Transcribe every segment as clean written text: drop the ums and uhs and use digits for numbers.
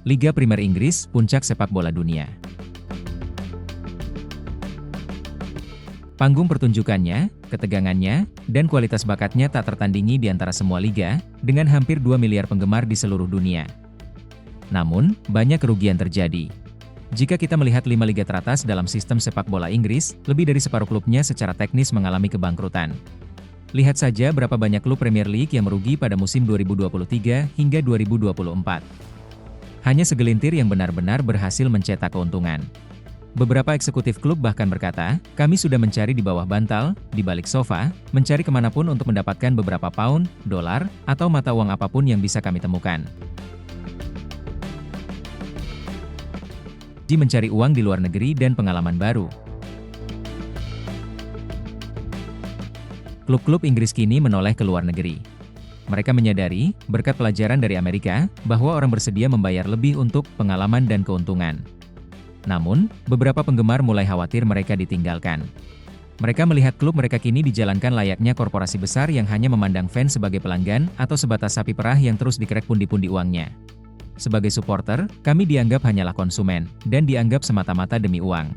Liga Primer Inggris, puncak sepak bola dunia. Panggung pertunjukannya, ketegangannya, dan kualitas bakatnya tak tertandingi di antara semua liga, dengan hampir 2 miliar penggemar di seluruh dunia. Namun, banyak kerugian terjadi. Jika kita melihat 5 liga teratas dalam sistem sepak bola Inggris, lebih dari separuh klubnya secara teknis mengalami kebangkrutan. Lihat saja berapa banyak klub Premier League yang merugi pada musim 2023 hingga 2024. Hanya segelintir yang benar-benar berhasil mencetak keuntungan. Beberapa eksekutif klub bahkan berkata, kami sudah mencari di bawah bantal, di balik sofa, mencari kemanapun untuk mendapatkan beberapa pound, dolar, atau mata uang apapun yang bisa kami temukan. Di mencari uang di luar negeri dan pengalaman baru. Klub-klub Inggris kini menoleh ke luar negeri. Mereka menyadari, berkat pelajaran dari Amerika, bahwa orang bersedia membayar lebih untuk pengalaman dan keuntungan. Namun, beberapa penggemar mulai khawatir mereka ditinggalkan. Mereka melihat klub mereka kini dijalankan layaknya korporasi besar yang hanya memandang fans sebagai pelanggan atau sebatas sapi perah yang terus dikerek pundi-pundi uangnya. Sebagai supporter, kami dianggap hanyalah konsumen, dan dianggap semata-mata demi uang.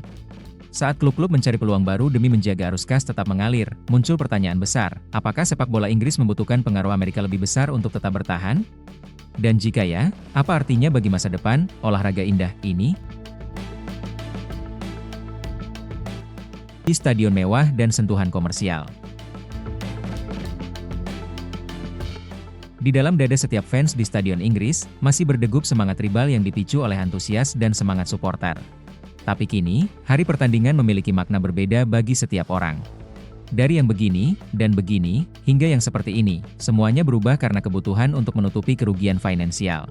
Saat klub-klub mencari peluang baru demi menjaga arus kas tetap mengalir, muncul pertanyaan besar, apakah sepak bola Inggris membutuhkan pengaruh Amerika lebih besar untuk tetap bertahan? Dan jika ya, apa artinya bagi masa depan olahraga indah ini? Di stadion mewah dan sentuhan komersial. Di dalam dada setiap fans di stadion Inggris, masih berdegup semangat tribal yang dipicu oleh antusias dan semangat supporter. Tapi kini, hari pertandingan memiliki makna berbeda bagi setiap orang. Dari yang begini, dan begini, hingga yang seperti ini, semuanya berubah karena kebutuhan untuk menutupi kerugian finansial.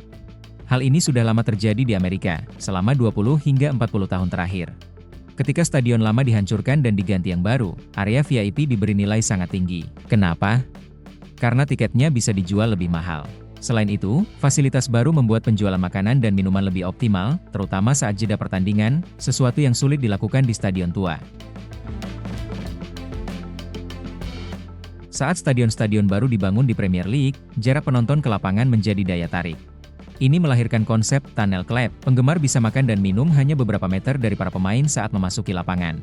Hal ini sudah lama terjadi di Amerika, selama 20 hingga 40 tahun terakhir. Ketika stadion lama dihancurkan dan diganti yang baru, area VIP diberi nilai sangat tinggi. Kenapa? Karena tiketnya bisa dijual lebih mahal. Selain itu, fasilitas baru membuat penjualan makanan dan minuman lebih optimal, terutama saat jeda pertandingan, sesuatu yang sulit dilakukan di stadion tua. Saat stadion-stadion baru dibangun di Premier League, jarak penonton ke lapangan menjadi daya tarik. Ini melahirkan konsep tunnel club, penggemar bisa makan dan minum hanya beberapa meter dari para pemain saat memasuki lapangan.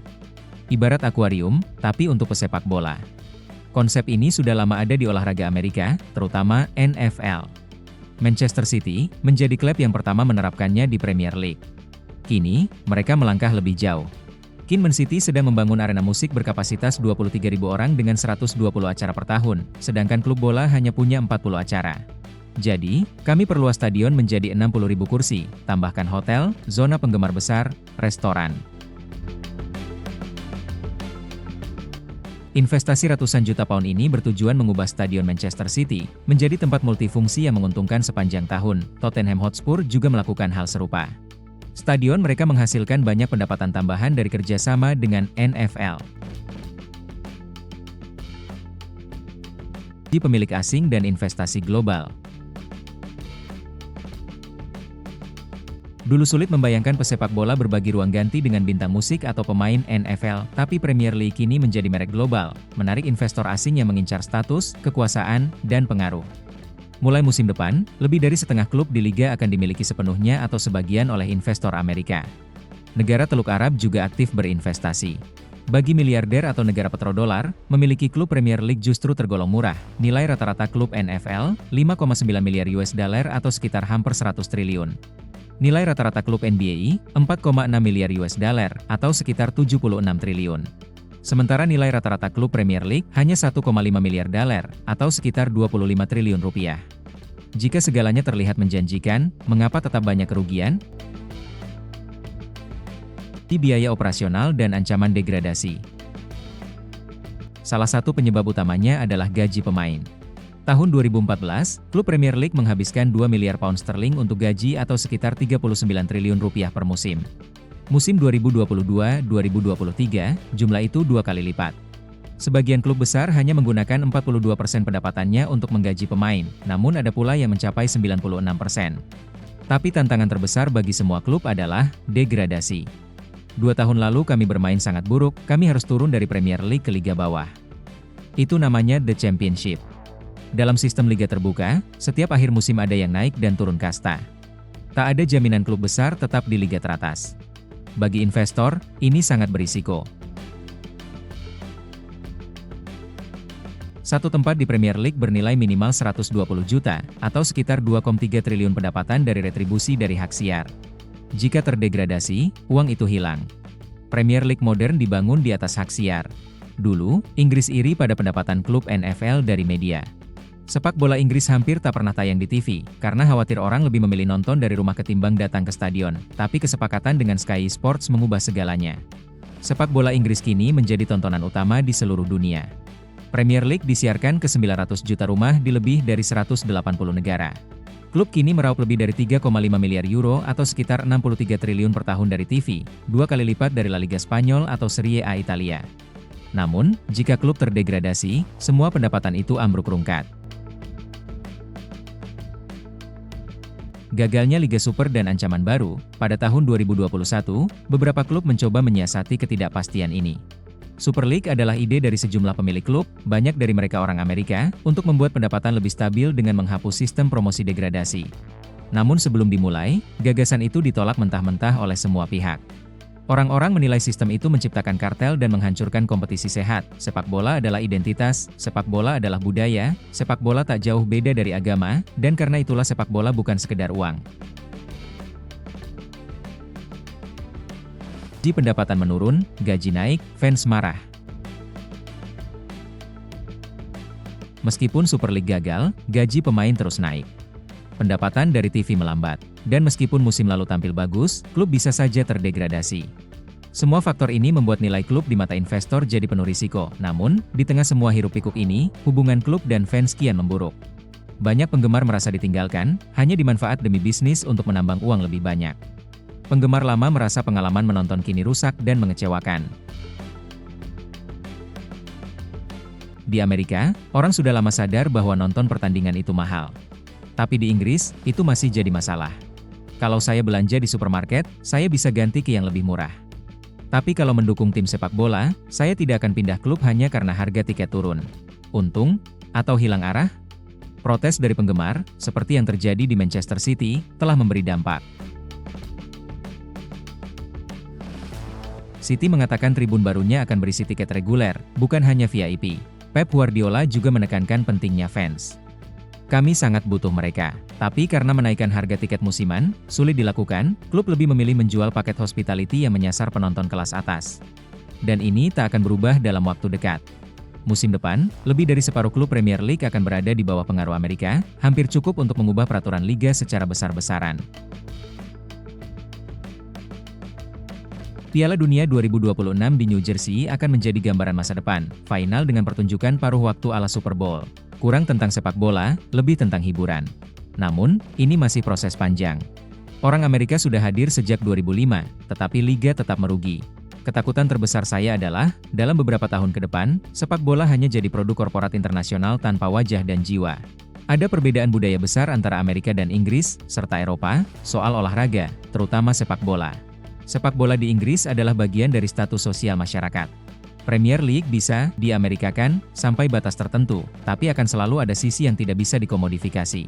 Ibarat akuarium, tapi untuk pesepak bola. Konsep ini sudah lama ada di olahraga Amerika, terutama NFL. Manchester City menjadi klub yang pertama menerapkannya di Premier League. Kini, mereka melangkah lebih jauh. Man City sedang membangun arena musik berkapasitas 23.000 orang dengan 120 acara per tahun, sedangkan klub bola hanya punya 40 acara. Jadi, kami perluas stadion menjadi 60.000 kursi, tambahkan hotel, zona penggemar besar, restoran. Investasi ratusan juta pound ini bertujuan mengubah stadion Manchester City menjadi tempat multifungsi yang menguntungkan sepanjang tahun. Tottenham Hotspur juga melakukan hal serupa. Stadion mereka menghasilkan banyak pendapatan tambahan dari kerjasama dengan NFL. Di pemilik asing dan investasi global. Dulu sulit membayangkan pesepak bola berbagi ruang ganti dengan bintang musik atau pemain NFL, tapi Premier League kini menjadi merek global, menarik investor asing yang mengincar status, kekuasaan, dan pengaruh. Mulai musim depan, lebih dari setengah klub di liga akan dimiliki sepenuhnya atau sebagian oleh investor Amerika. Negara Teluk Arab juga aktif berinvestasi. Bagi miliarder atau negara petrodolar, memiliki klub Premier League justru tergolong murah. Nilai rata-rata klub NFL, 5,9 miliar US dollar atau sekitar hampir 100 triliun. Nilai rata-rata klub NBA, 4,6 miliar US dollar, atau sekitar 76 triliun. Sementara nilai rata-rata klub Premier League hanya 1,5 miliar dolar, atau sekitar 25 triliun rupiah. Jika segalanya terlihat menjanjikan, mengapa tetap banyak kerugian? Di biaya operasional dan ancaman degradasi. Salah satu penyebab utamanya adalah gaji pemain. Tahun 2014, klub Premier League menghabiskan 2 miliar pound sterling untuk gaji atau sekitar 39 triliun rupiah per musim. Musim 2022-2023, jumlah itu 2 kali lipat. Sebagian klub besar hanya menggunakan 42% pendapatannya untuk menggaji pemain, namun ada pula yang mencapai 96%. Tapi tantangan terbesar bagi semua klub adalah degradasi. 2 tahun lalu kami bermain sangat buruk, kami harus turun dari Premier League ke Liga Bawah. Itu namanya The Championship. Dalam sistem liga terbuka, setiap akhir musim ada yang naik dan turun kasta. Tak ada jaminan klub besar tetap di liga teratas. Bagi investor, ini sangat berisiko. Satu tempat di Premier League bernilai minimal 120 juta, atau sekitar 2,3 triliun pendapatan dari retribusi dari hak siar. Jika terdegradasi, uang itu hilang. Premier League modern dibangun di atas hak siar. Dulu, Inggris iri pada pendapatan klub NFL dari media. Sepak bola Inggris hampir tak pernah tayang di TV, karena khawatir orang lebih memilih nonton dari rumah ketimbang datang ke stadion. Tapi kesepakatan dengan Sky Sports mengubah segalanya. Sepak bola Inggris kini menjadi tontonan utama di seluruh dunia. Premier League disiarkan ke 900 juta rumah di lebih dari 180 negara. Klub kini meraup lebih dari 3,5 miliar euro atau sekitar 63 triliun per tahun dari TV, 2 kali lipat dari La Liga Spanyol atau Serie A Italia. Namun, jika klub terdegradasi, semua pendapatan itu ambruk rungkat. Gagalnya Liga Super dan ancaman baru, pada tahun 2021, beberapa klub mencoba menyiasati ketidakpastian ini. Super League adalah ide dari sejumlah pemilik klub, banyak dari mereka orang Amerika, untuk membuat pendapatan lebih stabil dengan menghapus sistem promosi degradasi. Namun sebelum dimulai, gagasan itu ditolak mentah-mentah oleh semua pihak. Orang-orang menilai sistem itu menciptakan kartel dan menghancurkan kompetisi sehat. Sepak bola adalah identitas, sepak bola adalah budaya, sepak bola tak jauh beda dari agama, dan karena itulah sepak bola bukan sekedar uang. Pendapatan menurun, gaji naik, fans marah. Meskipun Super League gagal, gaji pemain terus naik. Pendapatan dari TV melambat. Dan meskipun musim lalu tampil bagus, klub bisa saja terdegradasi. Semua faktor ini membuat nilai klub di mata investor jadi penuh risiko. Namun, di tengah semua hiruk-pikuk ini, hubungan klub dan fans kian memburuk. Banyak penggemar merasa ditinggalkan, hanya dimanfaat demi bisnis untuk menambang uang lebih banyak. Penggemar lama merasa pengalaman menonton kini rusak dan mengecewakan. Di Amerika, orang sudah lama sadar bahwa nonton pertandingan itu mahal. Tapi di Inggris, itu masih jadi masalah. Kalau saya belanja di supermarket, saya bisa ganti ke yang lebih murah. Tapi kalau mendukung tim sepak bola, saya tidak akan pindah klub hanya karena harga tiket turun. Untung, atau hilang arah? Protes dari penggemar, seperti yang terjadi di Manchester City, telah memberi dampak. City mengatakan tribun barunya akan berisi tiket reguler, bukan hanya VIP. Pep Guardiola juga menekankan pentingnya fans. Kami sangat butuh mereka. Tapi karena menaikkan harga tiket musiman, sulit dilakukan, klub lebih memilih menjual paket hospitality yang menyasar penonton kelas atas. Dan ini tak akan berubah dalam waktu dekat. Musim depan, lebih dari separuh klub Premier League akan berada di bawah pengaruh Amerika, hampir cukup untuk mengubah peraturan liga secara besar-besaran. Piala Dunia 2026 di New Jersey akan menjadi gambaran masa depan, final dengan pertunjukan paruh waktu ala Super Bowl. Kurang tentang sepak bola, lebih tentang hiburan. Namun, ini masih proses panjang. Orang Amerika sudah hadir sejak 2005, tetapi liga tetap merugi. Ketakutan terbesar saya adalah, dalam beberapa tahun ke depan, sepak bola hanya jadi produk korporat internasional tanpa wajah dan jiwa. Ada perbedaan budaya besar antara Amerika dan Inggris, serta Eropa, soal olahraga, terutama sepak bola. Sepak bola di Inggris adalah bagian dari status sosial masyarakat. Premier League bisa diamerikakan sampai batas tertentu, tapi akan selalu ada sisi yang tidak bisa dikomodifikasi.